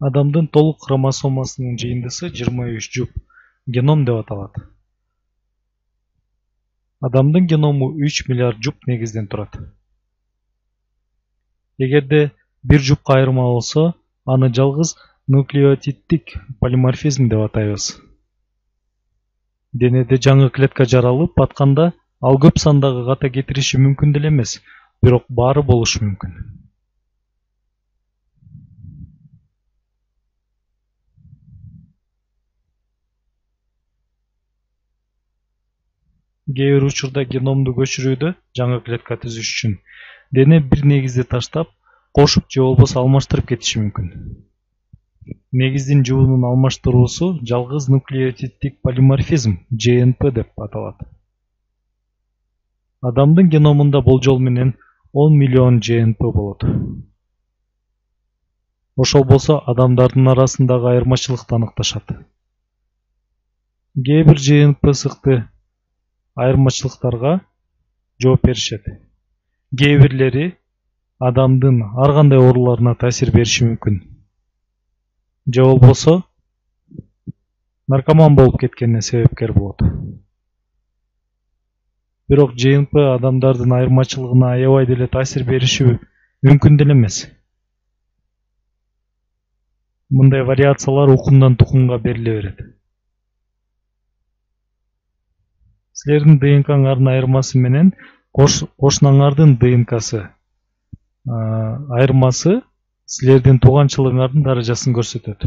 Адамдын толук хромосомасынын жыйындысы 23 жуп, геном деп аталат. Адамдын геному 3 миллиард жуп негизден турат. Эгерде бир жупка айырма болсо, аны жалгыз нуклеотиддик полиморфизм деп атайбыз. Денеде жаңы клетка жаралып атканда, ал көп сандагы ката кетириши мүмкүн деле эмес, бирок баары болушу мүмкүн. Кээ бир учурда геномду көчүрүүдө жаңы клетка түзүш үчүн дене бир негизди таштап, кошуп же болбосо алмаштырып кетиши мүмкүн. Негиздин жуунун алмаштыруусу жалгыз нуклеотиддик полиморфизм ЖНП деп аталат. Адамдын геномунда болжол менен 10 миллион ЖНП болот. Ошол болсо адамдардын арасындагы айырмачылыкты аныкташат. Кээ бир ЖНП сыкты айырмачылыктарга жооп беришет. Кээ бирлери адамдын ар кандай ооруларына таасир бериши мүмкүн. Же болбосо наркоман болуп кеткенине себепкер болот. Бирок ЖНП адамдардын айырмачылыгына аябай деле таасир бериши мүмкүн деле эмес. Мындай вариациялар укумдан тукумга бериле берет. Силердин ДНКңардын айырмасы менен кошунаңардын ДНКсы айырмасы силердин тууганчылыгыңардын даражасын көрсөтөт.